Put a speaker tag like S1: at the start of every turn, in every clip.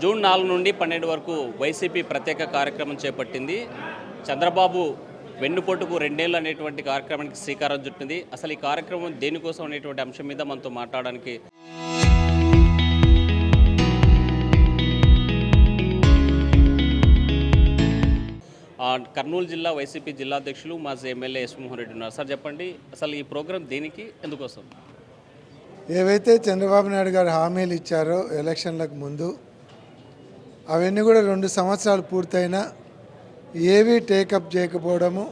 S1: June 4 నుండి 12 వరకు YCP ప్రత్యేక కార్యక్రమం చేపట్టింది. చంద్రబాబు వెన్నుపోటుకు 2 ఏళ్ళు అనేటువంటి కార్యక్రమానికి శ్రీకారం చుట్టింది. అసలు ఈ కార్యక్రమం దేనికోసం అనేటువంటి అంశం మీద మనతో మాట్లాడడానికి కర్నూలు జిల్లా వైసీపీ జిల్లా అధ్యక్షులు మాజీ ఎమ్మెల్యే ఎస్ మోహన్ రెడ్డి ఉన్నారు. సార్ చెప్పండి, అసలు ఈ ప్రోగ్రాం దేనికి, ఎందుకోసం?
S2: ఏవైతే చంద్రబాబు నాయుడు గారు హామీలు ఇచ్చారో ఎలక్షన్లకు ముందు అవన్నీ కూడా 2 సంవత్సరాలు పూర్తయినా ఏవి టేకప్ చేయకపోవడము,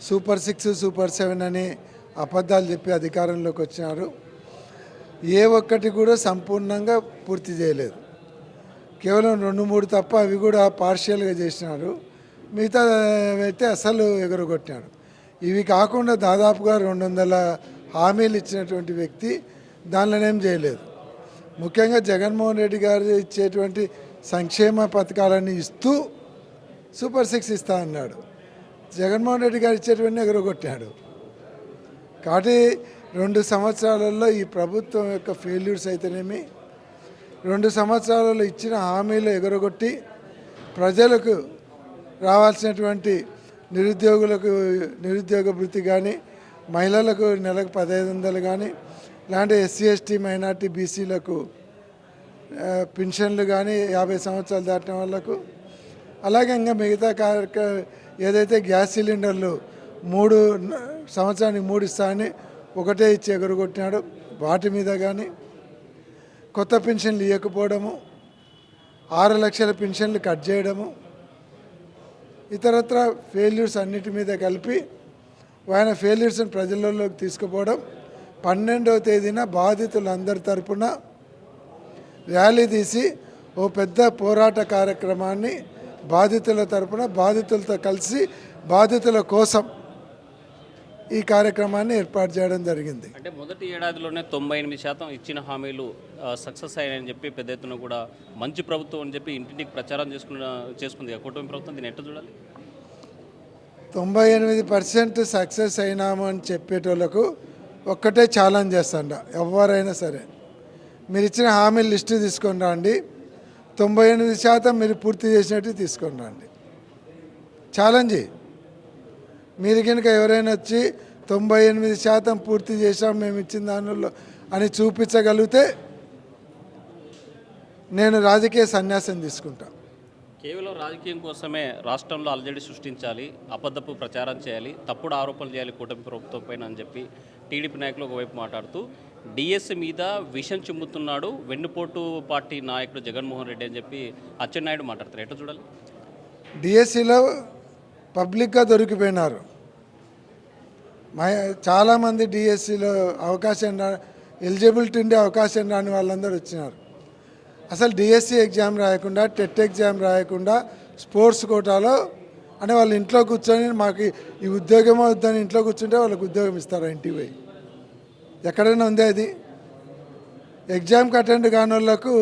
S2: సూపర్ 6 సూపర్ 7 అని అబద్ధాలు చెప్పి అధికారంలోకి వచ్చినారు. ఏ ఒక్కటి కూడా సంపూర్ణంగా పూర్తి చేయలేదు. కేవలం 2-3 తప్ప అవి కూడా పార్షియల్గా చేసినారు. మిగతా అయితే అసలు ఎగురగొట్టినాడు. ఇవి కాకుండా దాదాపుగా 200 హామీలు ఇచ్చినటువంటి వ్యక్తి దానిలోనేం చేయలేదు. ముఖ్యంగా జగన్మోహన్ రెడ్డి గారు ఇచ్చేటువంటి సంక్షేమ పథకాలన్నీ ఇస్తూ సూపర్ 6 ఇస్తా అన్నాడు. జగన్మోహన్ రెడ్డి గారు ఇచ్చేటువంటి ఎగురగొట్టాడు. కాబట్టి 2 సంవత్సరాలలో ఈ ప్రభుత్వం యొక్క ఫెయిల్యూర్స్ అయితేనేమి, 2 సంవత్సరాలలో ఇచ్చిన హామీలు ఎగురగొట్టి ప్రజలకు రావాల్సినటువంటి నిరుద్యోగ భృతి కానీ, మహిళలకు నెలకు 1500 కానీ, ఇలాంటి ఎస్సీ ఎస్టీ మైనార్టీ బీసీలకు పెన్షన్లు కానీ 50 సంవత్సరాలు దాటిన వాళ్ళకు, అలాగే ఇంకా మిగతా ఏదైతే గ్యాస్ సిలిండర్లు 3 సంవత్సరానికి 3 ఇస్తానని ఒకటే ఇచ్చి ఎగురగొట్టినాడు. వాటి మీద కానీ కొత్త పెన్షన్లు ఇవ్వకపోవడము, 6 లక్షల పెన్షన్లు కట్ చేయడము, ఇతరత్ర ఫెయిల్యూర్స్ అన్నిటి మీద కలిపి ఆయన ఫెయిల్యూర్స్ని ప్రజలలోకి తీసుకుపోవడం. 12వ తేదీన బాధితులందరి తరపున ర్యాలీ తీసి ఓ పెద్ద పోరాట కార్యక్రమాన్ని బాధితుల తరపున బాధితులతో కలిసి బాధితుల కోసం ఈ కార్యక్రమాన్ని ఏర్పాటు చేయడం జరిగింది.
S1: అంటే మొదటి ఏడాదిలోనే 98% ఇచ్చిన హామీలు సక్సెస్ అయ్యాయని చెప్పి పెద్ద ఎత్తున కూడా మంచి ప్రభుత్వం అని చెప్పి ఇంటింటికి ప్రచారం చేసుకుంది కూటమి ప్రభుత్వం. దీన్ని ఎట్లా చూడాలి?
S2: 98% సక్సెస్ అయినాము అని చెప్పేటోళ్ళకు ఒక్కటే ఛాలెంజ్ చేస్తాండ. ఎవరైనా సరే మీరు ఇచ్చిన హామీల లిస్టు తీసుకొని రండి, 98% మీరు పూర్తి చేసినట్టు తీసుకొని రండి. ఛాలెంజ్. మీరు కనుక ఎవరైనా వచ్చి 98% పూర్తి చేసాం మేము ఇచ్చిన దానిలో అని చూపించగలిగితే నేను రాజకీయ సన్యాసం తీసుకుంటా.
S1: కేవలం రాజకీయం కోసమే రాష్ట్రంలో అలజడి సృష్టించాలి, అబద్ధపు ప్రచారం చేయాలి, తప్పుడు ఆరోపణలు చేయాలి కూటమి ప్రభుత్వం పైన అని చెప్పి టీడీపీ నాయకులు ఒకవైపు మాట్లాడుతూ డిఎస్సి మీద విషం చిమ్ముతున్నాడు వెన్నుపోటు పార్టీ నాయకుడు జగన్మోహన్ రెడ్డి అని చెప్పి అచ్చెన్నాయుడు మాట్లాడతారు. ఎట్లా చూడాలి?
S2: డిఎస్సిలో పబ్లిక్గా దొరికిపోయినారు. చాలామంది డిఎస్సిలో ఎలిజిబిలిటీ ఉండే అవకాశం రాని వాళ్ళందరూ వచ్చినారు. అసలు డిఎస్సి ఎగ్జామ్ రాయకుండా, టెట్ ఎగ్జామ్ రాయకుండా స్పోర్ట్స్ కోటాలో అంటే వాళ్ళ ఇంట్లో కూర్చొని మాకు ఈ ఉద్యోగమో వద్దని ఇంట్లో కూర్చుంటే వాళ్ళకి ఉద్యోగం ఇస్తారా? ఇంటికి పోయి ఎక్కడైనా ఉంది అది? ఎగ్జామ్కి అటెండ్ కాని వాళ్ళకు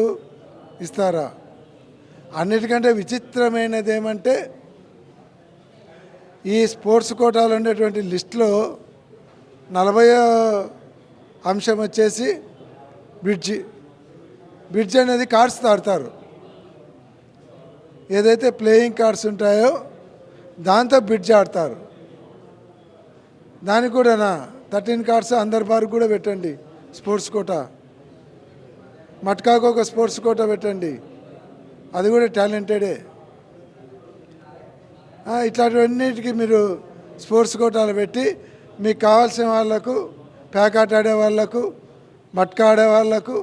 S2: ఇస్తారా? అన్నిటికంటే విచిత్రమైనది ఏమంటే ఈ స్పోర్ట్స్ కోటాలో ఉండేటువంటి లిస్టులో 40వ అంశం వచ్చేసి బ్రిడ్జ్ అనేది కార్డ్స్ ఆడతారు. ఏదైతే ప్లేయింగ్ కార్డ్స్ ఉంటాయో దాంతో బ్రిడ్జ్ ఆడతారు. దానికి కూడా 13 కార్డ్స్ అందరి బారికి కూడా పెట్టండి స్పోర్ట్స్ కోటా. మట్కాకు ఒక స్పోర్ట్స్ కోటా పెట్టండి, అది కూడా టాలెంటెడే. ఇట్లాంటివన్నిటికీ మీరు స్పోర్ట్స్ కోటాలు పెట్టి మీకు కావాల్సిన వాళ్లకు, ప్యాకాట్ ఆడే వాళ్లకు, మట్కా ఆడే వాళ్లకు,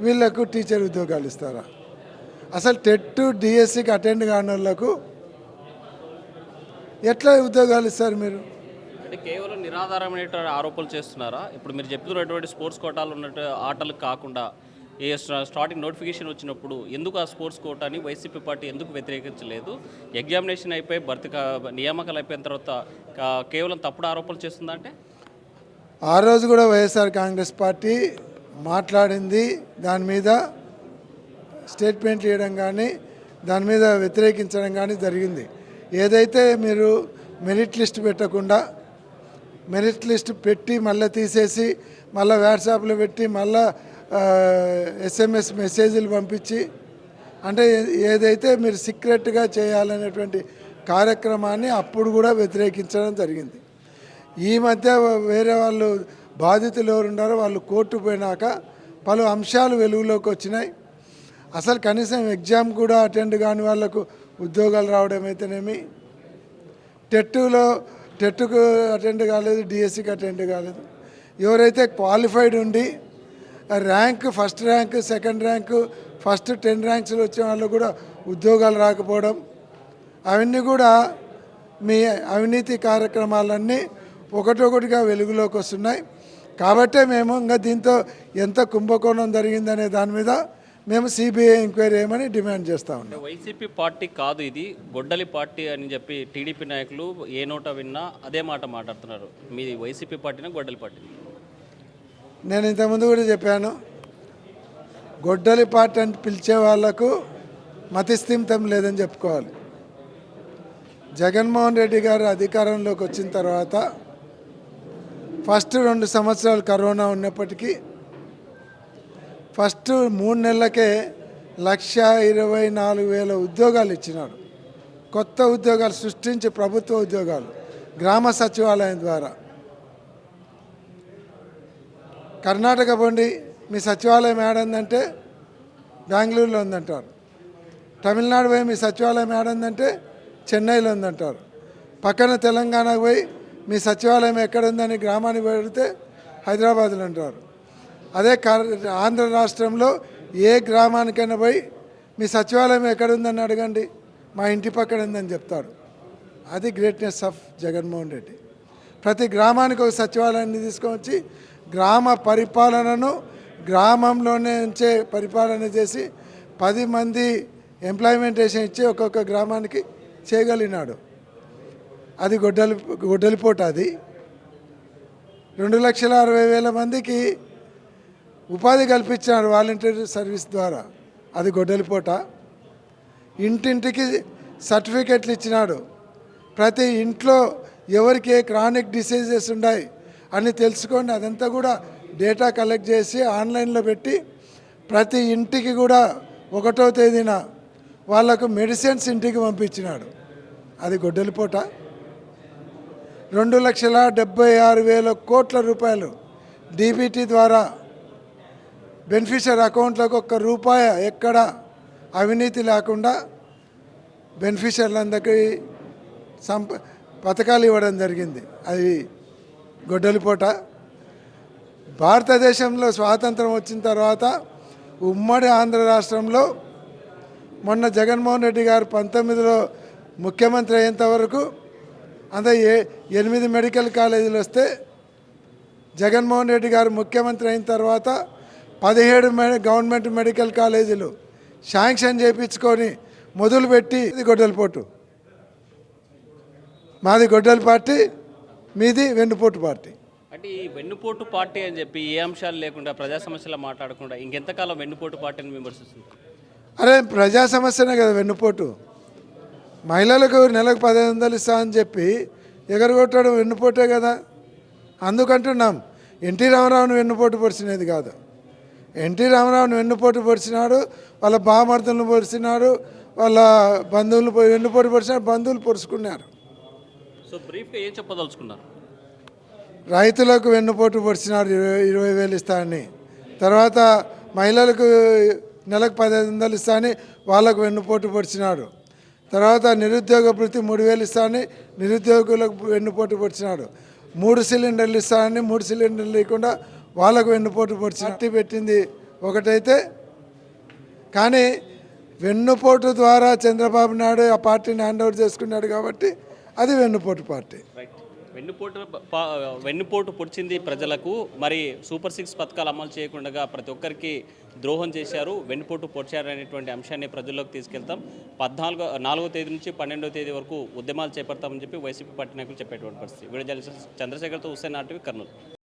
S2: వీళ్లకు టీచర్ ఉద్యోగాలు ఇస్తారా? అసలు టెట్ డిఎస్సికి అటెండ్ కాని వాళ్ళకు ఎట్లా ఉద్యోగాలు ఇస్తారు మీరు?
S1: అంటే కేవలం నిరాధారమైన ఆరోపణలు చేస్తున్నారా? ఇప్పుడు మీరు చెప్తున్నటువంటి స్పోర్ట్స్ కోటాలు ఉన్నట్టు ఆటలకు కాకుండా ఏ స్టార్టింగ్ నోటిఫికేషన్ వచ్చినప్పుడు ఎందుకు ఆ స్పోర్ట్స్ కోటాని వైసీపీ పార్టీ ఎందుకు వ్యతిరేకించలేదు? ఎగ్జామినేషన్ అయిపోయి నియామకాలు అయిపోయిన తర్వాత కేవలం తప్పుడు ఆరోపణలు చేస్తుందంటే
S2: ఆ రోజు కూడా వైఎస్ఆర్ కాంగ్రెస్ పార్టీ మాట్లాడింది, దాని మీద స్టేట్మెంట్లు ఇవ్వడం కానీ దాని మీద వ్యతిరేకించడం కానీ జరిగింది. ఏదైతే మీరు మెరిట్ లిస్ట్ పెట్టకుండా మెరిట్ లిస్ట్ పెట్టి మళ్ళీ తీసేసి మళ్ళీ వాట్సాప్లో పెట్టి మళ్ళీ SMS మెసేజ్లు పంపించి అంటే ఏదైతే మీరు సీక్రెట్గా చేయాలనేటువంటి కార్యక్రమాన్ని అప్పుడు కూడా వ్యతిరేకించడం జరిగింది. ఈ మధ్య వేరే వాళ్ళు బాధితులు ఎవరు ఉన్నారో వాళ్ళు కోర్టు పోయినాక పలు అంశాలు వెలుగులోకి వచ్చినాయి. అసలు కనీసం ఎగ్జామ్ కూడా అటెండ్ కాని వాళ్ళకు ఉద్యోగాలు రావడం అయితేనేమి, టెట్కు అటెండ్ కాలేదు, డిఎస్సికి అటెండ్ కాలేదు. ఎవరైతే క్వాలిఫైడ్ ఉండి rank first rank, second rank, first 10 ర్యాంక్స్లో వచ్చిన వాళ్ళు కూడా ఉద్యోగాలు రాకపోవడం, అవన్నీ కూడా మీ అవినీతి కార్యక్రమాలన్నీ ఒకటొకటిగా వెలుగులోకి వస్తున్నాయి. కాబట్టే మేము ఇంకా దీంతో ఎంత కుంభకోణం జరిగిందనే దాని మీద మేము సిబిఐ ఎంక్వైరీ చేయమని డిమాండ్ చేస్తూ ఉన్నాం.
S1: వైసీపీ పార్టీ కాదు, ఇది గొడ్డలి పార్టీ అని చెప్పి టీడీపీ నాయకులు ఏ నోట విన్నా అదే మాట మాట్లాడుతున్నారు. మీది వైసీపీ పార్టీనా గొడ్డలి పార్టీ?
S2: నేను ఇంతకుముందు కూడా చెప్పాను, గొడ్డలి పార్టీ అని పిలిచే వాళ్లకు మతిస్థిమితం లేదని చెప్పుకోవాలి. జగన్మోహన్ రెడ్డి గారు అధికారంలోకి వచ్చిన తర్వాత ఫస్ట్ 2 సంవత్సరాలు కరోనా ఉన్నప్పటికీ ఫస్ట్ 3 నెలలకే 1,24,000 ఉద్యోగాలు ఇచ్చినాడు. కొత్త ఉద్యోగాలు సృష్టించి ప్రభుత్వ ఉద్యోగాలు గ్రామ సచివాలయం ద్వారా. కర్ణాటక పోండి, మీ సచివాలయం ఏడందంటే బెంగళూరులో ఉందంటారు. తమిళనాడు పోయి మీ సచివాలయం ఏడందంటే చెన్నైలో ఉందంటారు. పక్కన తెలంగాణకు పోయి మీ సచివాలయం ఎక్కడుందని గ్రామానికి పెడితే హైదరాబాద్లో అంటారు. అదే ఆంధ్ర రాష్ట్రంలో ఏ గ్రామానికైనా పోయి మీ సచివాలయం ఎక్కడుందని అడగండి, మా ఇంటి పక్కన ఉందని చెప్తాడు. అది గ్రేట్నెస్ ఆఫ్ జగన్మోహన్ రెడ్డి. ప్రతి గ్రామానికి ఒక సచివాలయాన్ని తీసుకొచ్చి గ్రామ పరిపాలనను గ్రామంలోనే ఉంచే పరిపాలన చేసి 10 మంది ఎంప్లాయ్మెంటేషన్ ఇచ్చి ఒక్కొక్క గ్రామానికి చేయగలిగినాడు. అది గొడ్డలిపోట. అది 2,60,000 మందికి ఉపాధి కల్పించినాడు వాలంటీర్ సర్వీస్ ద్వారా. అది గొడ్డలిపోట. ఇంటింటికి సర్టిఫికెట్లు ఇచ్చినాడు. ప్రతి ఇంట్లో ఎవరికి ఏ క్రానిక్ డిసీజెస్ ఉన్నాయి అని తెలుసుకోండి, అదంతా కూడా డేటా కలెక్ట్ చేసి ఆన్లైన్లో పెట్టి ప్రతి ఇంటికి కూడా 1వ తేదీన వాళ్లకు మెడిసిన్స్ ఇంటికి పంపించినాడు. అది గొడ్డలిపోట. 2,76,000 కోట్ల రూపాయలు డీబీటీ ద్వారా బెనిఫిషియర్ అకౌంట్లకు ₹1 ఎక్కడ అవినీతి లేకుండా బెనిఫిషియర్లందరికీ పథకాలు ఇవ్వడం జరిగింది. అది గొడ్డలిపోట. భారతదేశంలో స్వాతంత్రం వచ్చిన తర్వాత ఉమ్మడి ఆంధ్ర రాష్ట్రంలో మొన్న జగన్మోహన్ రెడ్డి గారు 19లో ముఖ్యమంత్రి అయ్యేంత వరకు అంత 8 మెడికల్ కాలేజీలు వస్తే జగన్మోహన్ రెడ్డి గారు ముఖ్యమంత్రి అయిన తర్వాత 17 గవర్నమెంట్ మెడికల్ కాలేజీలు శాంక్షన్ చేయించుకొని మొదలుపెట్టి ఇది గొడ్డలిపోటు. మాది గొడ్డలి పార్టీ, మీది వెన్నుపోటు పార్టీ.
S1: అంటే ఈ వెన్నుపోటు పార్టీ అని చెప్పి ఏ అంశాలు లేకుండా ప్రజా సమస్యలు మాట్లాడకుండా ఇంకెంతకాలం వెన్నుపోటు పార్టీని విమర్శిస్తుంది?
S2: అరే ప్రజా సమస్యనే కదా వెన్నుపోటు. మహిళలకు నెలకు 1,500 ఇస్తా అని చెప్పి ఎగరగొట్టడం వెన్నుపోటే కదా. అందుకంటున్నాం, ఎన్టీ రామారావుని వెన్నుపోటు పొడిచినది కాదు. ఎన్టీ రామారావుని వెన్నుపోటు పొడిచినాడు, వాళ్ళ బామర్దులను పొడిచినాడు, వాళ్ళ బంధువులు వెన్నుపోటు పొడిచినాడు, బంధువులు పొడుచుకున్నారు.
S1: సో బ్రీఫ్గా ఏం చెప్పదలుచుకున్నారు?
S2: రైతులకు వెన్నుపోటు పొడిచినాడు 20,000 ఇస్తా అని. తర్వాత మహిళలకు నెలకు 1,500 ఇస్తా అని వాళ్ళకు వెన్నుపోటు పొడిచినాడు. తర్వాత నిరుద్యోగ భృతి 3,000 ఇస్తా అని నిరుద్యోగులకు వెన్నుపోటు పొడిచినాడు. 3 సిలిండర్లు ఇస్తానని 3 సిలిండర్లు లేకుండా వాళ్ళకు వెన్నుపోటు పొడిచి పెట్టింది ఒకటైతే, కానీ వెన్నుపోటు ద్వారా చంద్రబాబు నాయుడు ఆ పార్టీని హ్యాండ్ ఓవర్ చేసుకున్నాడు కాబట్టి అది వెన్నుపోటు పార్టీ.
S1: వెన్నుపోటు పొడిచింది ప్రజలకు. మరి సూపర్ 6 పథకాలు అమలు చేయకుండా ప్రతి ఒక్కరికి ద్రోహం చేశారు, వెన్నుపోటు పొడిచారు అనేటువంటి అంశాన్ని ప్రజల్లోకి తీసుకెళ్తాం. 4వ తేదీ నుంచి 12వ తేదీ వరకు ఉద్యమాలు చేపడతామని చెప్పి వైసీపీ పార్టీ నాయకులు చెప్పేటువంటి పరిస్థితి. వీడియో జర్నలిస్ట్ చంద్రశేఖర్తో హుస్సేన్ RTV, కర్నూలు.